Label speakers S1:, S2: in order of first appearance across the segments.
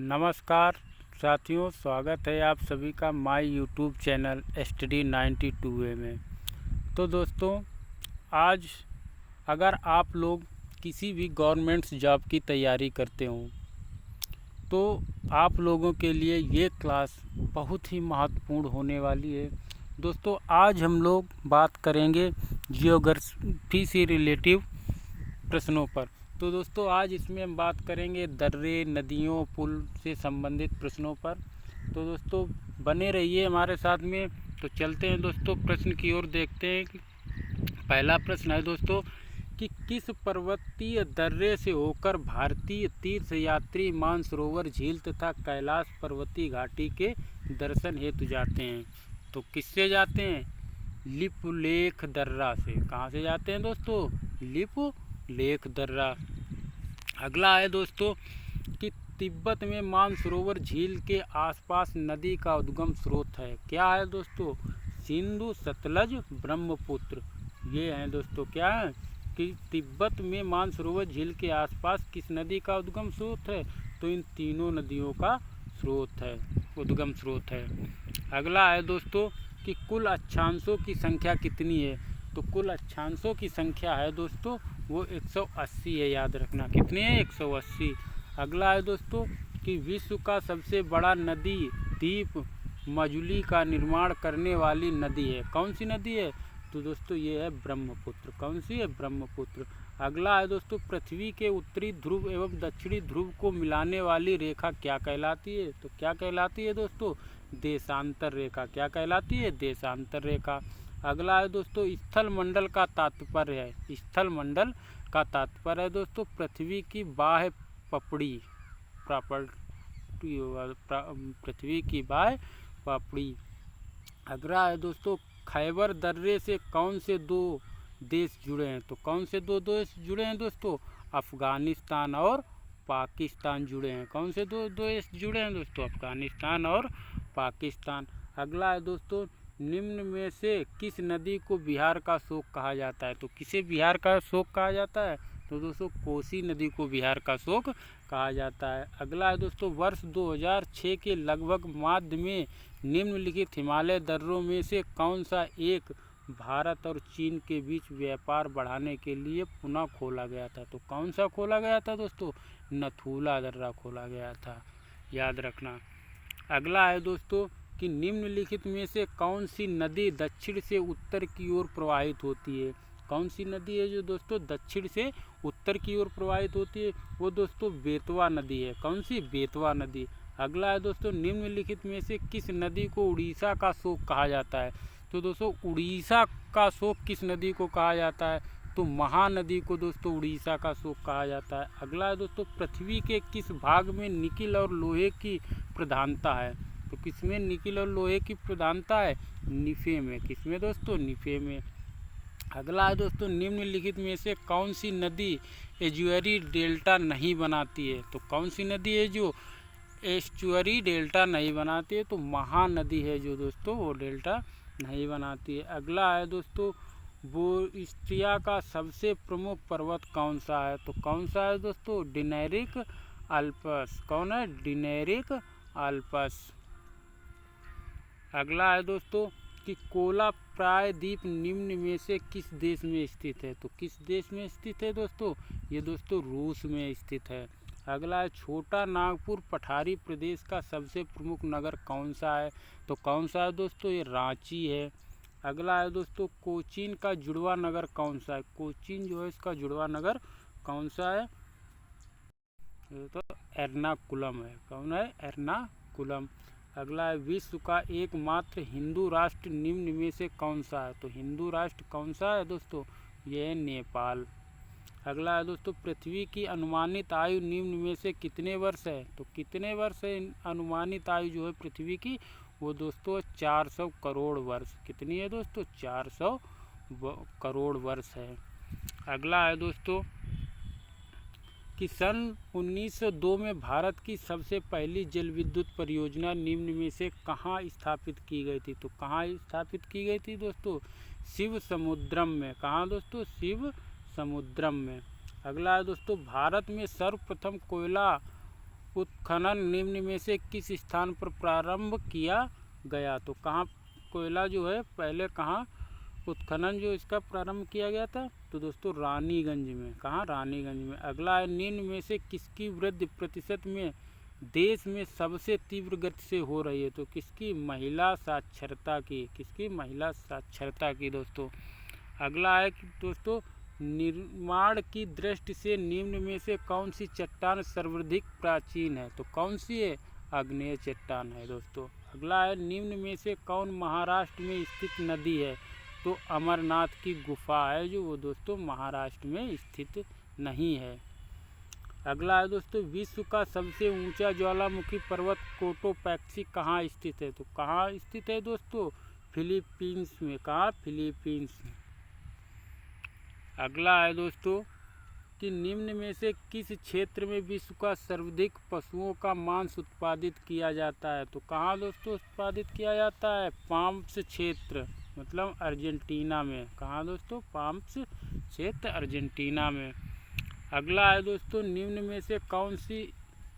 S1: नमस्कार साथियों, स्वागत है आप सभी का my YouTube channel study 92A में। तो दोस्तों, आज अगर आप लोग किसी भी गवर्नमेंट जॉब की तैयारी करते हो तो आप लोगों के लिए ये क्लास बहुत ही महत्वपूर्ण होने वाली है। दोस्तों, आज हम लोग बात करेंगे जियोग्राफी से रिलेटिव प्रश्नों पर। तो दोस्तों, आज इसमें हम बात करेंगे दर्रे, नदियों, पुल से संबंधित प्रश्नों पर। तो दोस्तों, बने रहिए हमारे साथ में। तो चलते हैं दोस्तों प्रश्न की ओर, देखते हैं कि पहला प्रश्न है दोस्तों कि किस पर्वतीय दर्रे से होकर भारतीय तीर्थ यात्री मानसरोवर झील तथा कैलाश पर्वतीय घाटी के दर्शन हेतु जाते हैं। तो किससे जाते हैं? लिपुलेख दर्रा से। कहाँ से जाते हैं दोस्तों? लिपुलेख दर्रा। अगला है दोस्तों कि तिब्बत में मानसरोवर झील के आसपास नदी का उद्गम स्रोत है। क्या है दोस्तों? सिंधु, सतलज, ब्रह्मपुत्र। ये हैं दोस्तों, क्या है कि तिब्बत में मानसरोवर झील के आसपास किस नदी का उद्गम स्रोत है? तो इन तीनों नदियों का स्रोत है, उद्गम स्रोत है। अगला है दोस्तों कि कुल अक्षांशों की संख्या कितनी है? तो कुल अक्षांशों की संख्या है दोस्तों वो 180 है, याद रखना। कितनी है? 180। अगला है दोस्तों कि विश्व का सबसे बड़ा नदी द्वीप मजुली का निर्माण करने वाली नदी है। कौन सी नदी है? तो दोस्तों ये है ब्रह्मपुत्र। कौन सी है? ब्रह्मपुत्र। अगला है दोस्तों प्रथ्वी के उत्तरी ध्रुव एवं दक्षिणी ध्रुव को मिलाने वाली रेखा क्या कहलाती है? तो क्या कहलाती है दोस्तों? देशांतर रेखा। क्या कहलाती है? देशांतर रेखा। अगला है दोस्तों स्थल मंडल का तात्पर्य है। स्थल मंडल का तात्पर्य है दोस्तों पृथ्वी की बाह्य पपड़ी, पृथ्वी की बाह्य पपड़ी। अगला है दोस्तों खैबर दर्रे से कौन से दो देश जुड़े हैं? तो कौन से दो देश जुड़े हैं दोस्तों? अफगानिस्तान और पाकिस्तान जुड़े हैं। कौन से दो देश जुड़े हैं दोस्तों? अफगानिस्तान और पाकिस्तान। अगला है दोस्तों निम्न में से किस नदी को बिहार का शोक कहा जाता है? तो किसे बिहार का शोक कहा जाता है? तो दोस्तों कोसी नदी को बिहार का शोक कहा जाता है। अगला है दोस्तों वर्ष 2006 के लगभग मध्य में निम्नलिखित हिमालय दर्रों में से कौन सा एक भारत और चीन के बीच व्यापार बढ़ाने के लिए पुनः खोला गया था? तो कौन सा खोला गया था दोस्तों? नथुला दर्रा खोला गया था, याद रखना। अगला है दोस्तों कि निम्नलिखित में से कौन सी नदी दक्षिण से उत्तर की ओर प्रवाहित होती है? कौन सी नदी है जो दोस्तों दक्षिण से उत्तर की ओर प्रवाहित होती है? वो दोस्तों बेतवा नदी है। कौन सी? बेतवा नदी। अगला है दोस्तों निम्नलिखित में से किस नदी को उड़ीसा का शोक कहा जाता है? तो दोस्तों उड़ीसा का शोक किस नदी को कहा जाता है? तो महानदी को दोस्तों उड़ीसा का शोक कहा जाता है। अगला है दोस्तों पृथ्वी के किस भाग में निकिल और लोहे की प्रधानता है? तो किसमें निकिल और लोहे की प्रधानता है? निफे में। किसमें दोस्तों? निफे में। अगला है दोस्तों निम्नलिखित में से कौन सी नदी एस्चुअरी डेल्टा नहीं बनाती है? तो कौन सी नदी है जो एस्चुअरी डेल्टा नहीं बनाती है? तो महानदी है जो दोस्तों वो डेल्टा नहीं बनाती है। अगला है दोस्तों बोस्निया का सबसे प्रमुख पर्वत कौन सा है? तो कौन सा है दोस्तों? डिनेरिक आल्प्स। कौन है? डिनेरिक आल्प्स। अगला है दोस्तों कि कोला प्रायद्वीप निम्न में से किस देश में स्थित है? तो किस देश में स्थित है दोस्तों? ये दोस्तों रूस में स्थित है। अगला है छोटा नागपुर पठारी प्रदेश का सबसे प्रमुख नगर कौन सा है? तो कौन सा है दोस्तों? ये रांची है। अगला है दोस्तों कोचीन का जुड़वा नगर कौन सा है? कोचीन जो है इसका जुड़वा नगर कौन सा है? तो एर्नाकुलम है। कौन है? एर्नाकुलम। अगला है विश्व का एकमात्र हिंदू राष्ट्र निम्न में से कौन सा है? तो हिंदू राष्ट्र कौन सा है दोस्तों? यह है नेपाल। अगला है दोस्तों पृथ्वी की अनुमानित आयु निम्न में से कितने वर्ष है? तो कितने वर्ष है अनुमानित आयु जो है पृथ्वी की? वो दोस्तों 400 करोड़ वर्ष। कितनी है दोस्तों? 400 करोड़ वर्ष है। अगला है दोस्तों कि सन 1902 में भारत की सबसे पहली जल विद्युत परियोजना निम्न में से कहाँ स्थापित की गई थी? तो कहाँ स्थापित की गई थी दोस्तों? शिव समुद्रम में। कहाँ दोस्तों? शिव समुद्रम में। अगला है दोस्तों भारत में सर्वप्रथम कोयला उत्खनन निम्न में से किस स्थान पर प्रारंभ किया गया? तो कहाँ कोयला जो है पहले कहाँ उत्खनन जो इसका प्रारंभ किया गया था? तो दोस्तों रानीगंज में। कहाँ? रानीगंज में। अगला है, निम्न में से किसकी वृद्धि प्रतिशत में देश में सबसे तीव्र गति से हो रही है? तो किसकी? महिला साक्षरता की। किसकी? महिला साक्षरता की दोस्तों। अगला है कि दोस्तों निर्माण की दृष्टि से निम्न में से कौन सी चट्टान सर्वाधिक प्राचीन है? तो कौन सी है? आग्नेय चट्टान है दोस्तों। अगला है, निम्न में से कौन महाराष्ट्र में स्थित नदी है? तो अमरनाथ की गुफा है जो वो दोस्तों महाराष्ट्र में स्थित नहीं है। अगला है दोस्तों, विश्व का सबसे ऊंचा ज्वालामुखी पर्वत कोटोपैक्सी कहाँ स्थित है? तो कहाँ स्थित है दोस्तों? फिलीपींस में। कहाँ? फिलीपींस में। अगला है दोस्तों कि निम्न में से किस क्षेत्र में विश्व का सर्वाधिक पशुओं का मांस उत्पादित किया जाता है? तो कहाँ दोस्तों उत्पादित किया जाता है? पाम्प्स क्षेत्र, मतलब अर्जेंटीना में। कहाँ दोस्तों? पाम्प्स क्षेत्र अर्जेंटीना में। अगला है दोस्तों, निम्न में से कौन सी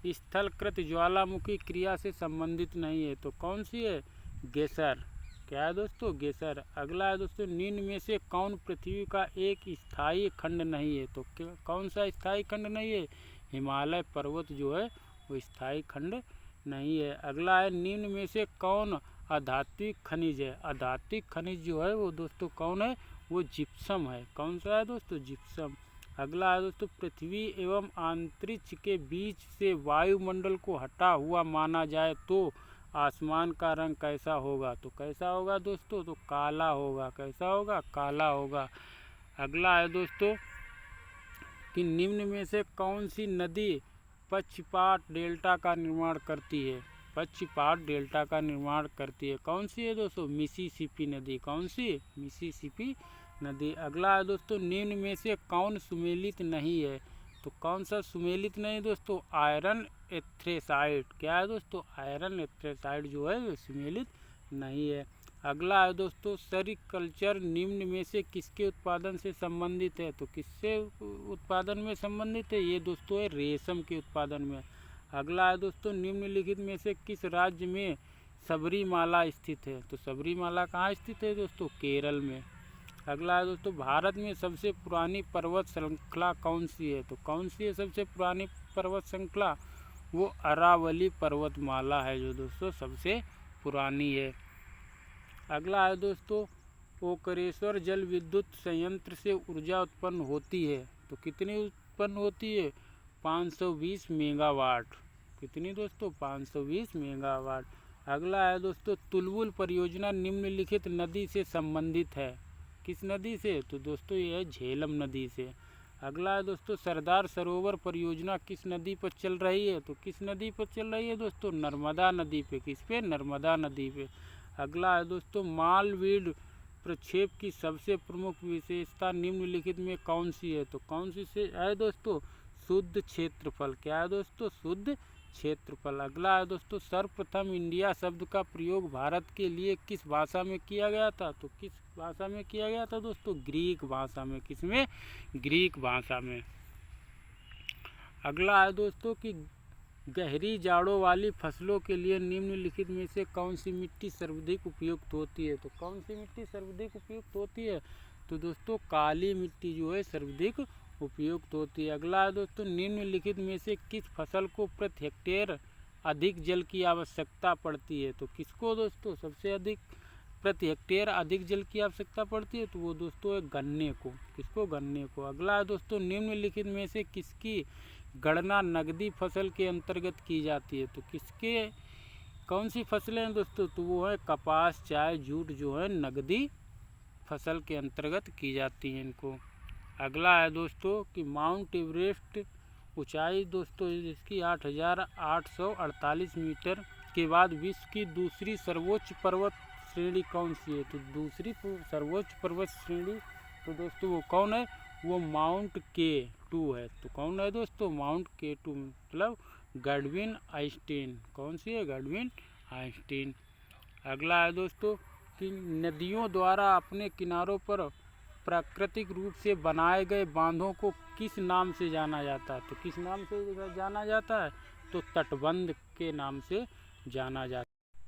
S1: स्थलकृत ज्वालामुखी क्रिया से संबंधित नहीं है? तो कौन सी है? गेसर। क्या है दोस्तों? गेसर। अगला है दोस्तों, निम्न में से कौन पृथ्वी का एक स्थायी खंड नहीं है? तो कौन सा स्थायी खंड नहीं है? हिमालय पर्वत जो है वो स्थायी खंड नहीं है। अगला है, निम्न में से कौन अधात्विक खनिज है? अधात्विक खनिज जो है वो दोस्तों कौन है? वो जिप्सम है। कौन सा है दोस्तों? जिप्सम। अगला है दोस्तों, पृथ्वी एवं अंतरिक्ष के बीच से वायुमंडल को हटा हुआ माना जाए तो आसमान का रंग कैसा होगा? तो कैसा होगा दोस्तों? तो काला होगा। कैसा होगा? काला होगा। अगला है दोस्तों कि निम्न में से कौन सी नदी पक्षपात डेल्टा का निर्माण करती है? पक्षपात डेल्टा का निर्माण करती है। कौन सी है दोस्तों? मिसिसिपी नदी। कौन सी? मिसिसिपी नदी। अगला है दोस्तों, निम्न में से कौन सुमेलित नहीं है? तो कौन सा सुमेलित नहीं दोस्तों? आयरन एथ्रेसाइड। क्या है दोस्तों? आयरन एथ्रेसाइड जो है वो सुमेलित नहीं है। अगला है दोस्तों, सेरिकल्चर निम्न में से किसके उत्पादन से संबंधित है? तो किससे उत्पादन में संबंधित है? ये दोस्तों है रेशम के उत्पादन में। अगला है दोस्तों, निम्नलिखित में से किस राज्य में सबरीमाला स्थित है? तो सबरीमाला कहाँ स्थित है दोस्तों? केरल में। अगला है दोस्तों, भारत में सबसे पुरानी पर्वत श्रृंखला कौन सी है? तो कौन सी है सबसे पुरानी पर्वत श्रृंखला? वो अरावली पर्वतमाला है जो दोस्तों सबसे पुरानी है। अगला है दोस्तों, ओकरेश्वर जल विद्युत संयंत्र से ऊर्जा उत्पन्न होती है तो कितनी उत्पन्न होती है? 520 मेगावाट। कितनी दोस्तों? 520 मेगावाट। अगला है दोस्तों, तुलबुल परियोजना निम्नलिखित नदी से संबंधित है। किस नदी से? तो दोस्तों ये है झेलम नदी से। अगला है दोस्तों, सरदार सरोवर परियोजना किस नदी पर चल रही है? तो किस नदी पर चल रही है दोस्तों? नर्मदा नदी पे। किस पे? नर्मदा नदी पे। अगला है दोस्तों, मालवीड प्रक्षेप की सबसे प्रमुख विशेषता निम्नलिखित में कौन सी है? तो कौन सी से है दोस्तों? शुद्ध क्षेत्रफल। क्या है दोस्तों? शुद्ध क्षेत्रफल। अगला है दोस्तों, सर्वप्रथम इंडिया शब्द का प्रयोग भारत के लिए किस भाषा में किया गया था? तो किस भाषा में किया गया था दोस्तों? ग्रीक भाषा में। किसमें? ग्रीक भाषा में। अगला है दोस्तों कि गहरी जाड़ों वाली फसलों के लिए निम्नलिखित में से कौन सी मिट्टी सर्वाधिक उपयुक्त होती है? तो कौन सी मिट्टी सर्वाधिक उपयुक्त होती है? तो दोस्तों काली मिट्टी जो है सर्वाधिक उपयुक्त होती है। अगला है दोस्तों, निम्नलिखित में से किस फसल को प्रति हेक्टेयर अधिक जल की आवश्यकता पड़ती है? तो किसको दोस्तों सबसे अधिक प्रति हेक्टेयर अधिक जल की आवश्यकता पड़ती है? तो वो दोस्तों है गन्ने को। किसको? गन्ने को। अगला है दोस्तों, निम्नलिखित में से किसकी गणना नगदी फसल के अंतर्गत की जाती है? तो किसके कौन सी फसलें हैं दोस्तों? तो वो है कपास, चाय, जूट जो है नगदी फसल के अंतर्गत की जाती हैं इनको। अगला है दोस्तों कि माउंट एवरेस्ट ऊंचाई दोस्तों इसकी 8,848 मीटर के बाद विश्व की दूसरी सर्वोच्च पर्वत श्रेणी कौन सी है? तो दूसरी सर्वोच्च पर्वत श्रेणी तो दोस्तों वो कौन है? वो माउंट K2 है। तो कौन है दोस्तों? माउंट K2 मतलब गॉडविन आइंस्टीन। कौन सी है? Godwin Einstein. अगला है दोस्तों कि नदियों द्वारा अपने किनारों पर प्राकृतिक रूप से बनाए गए बांधों को किस नाम से जाना जाता है? तो किस नाम से जाना जाता है? तो तटबंध के नाम से जाना जाता है।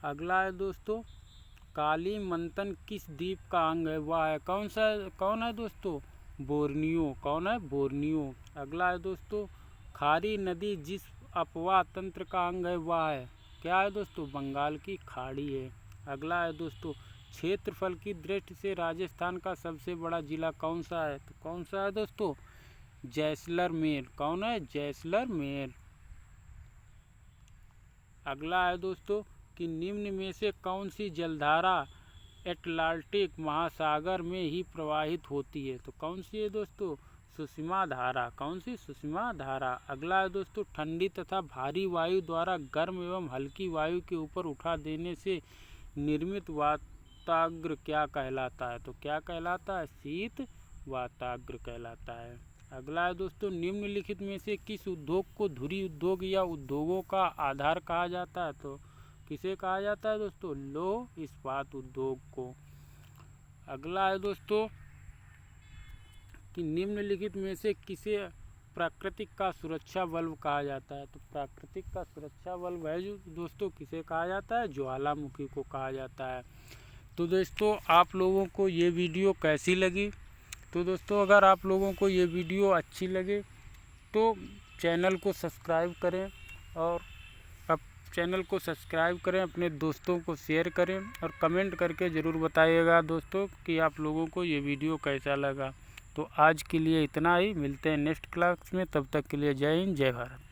S1: अगला है दोस्तों, कालीमंतन किस द्वीप का अंग है? वह है कौन है दोस्तों? बोर्नियो। कौन है? बोर्नियो। अगला है दोस्तों, खारी नदी जिस अपवाह तंत्र का अंग है वह है? क्या है दोस्तों? बंगाल की खाड़ी है। अगला है दोस्तों, क्षेत्रफल की दृष्टि से राजस्थान का सबसे बड़ा जिला कौन सा है? तो कौन सा है दोस्तों? जैसलमेर। कौन है? जैसलमेर। अगला है दोस्तों कि निम्न में से कौन सी जलधारा अटलांटिक महासागर में ही प्रवाहित होती है? तो कौन सी है दोस्तों? सुषमा धारा। कौन सी? सुषमा धारा। अगला है दोस्तों, ठंडी तथा भारी वायु द्वारा गर्म एवं हल्की वायु के ऊपर उठा देने से निर्मित वाताग्र क्या कहलाता है? तो क्या कहलाता है? शीत वाताग्र कहलाता है। अगला है दोस्तों, निम्नलिखित में से किस उद्योग को धुरी उद्योग या उद्योगों का आधार कहा जाता है? तो किसे कहा जाता है दोस्तों? लौह इस्पात उद्योग को। अगला है दोस्तों कि निम्नलिखित में से किसे प्राकृतिक का सुरक्षा बल्ब कहा जाता है? तो प्राकृतिक का सुरक्षा बल्ब है जो दोस्तों किसे कहा जाता है? ज्वालामुखी को कहा जाता है। तो दोस्तों आप लोगों को ये वीडियो कैसी लगी? तो दोस्तों अगर आप लोगों को ये वीडियो अच्छी लगे तो चैनल को सब्सक्राइब करें और चैनल को सब्सक्राइब करें, अपने दोस्तों को शेयर करें और कमेंट करके ज़रूर बताइएगा दोस्तों कि आप लोगों को ये वीडियो कैसा लगा। तो आज के लिए इतना ही, मिलते हैं नेक्स्ट क्लास में, तब तक के लिए जय हिंद जय भारत।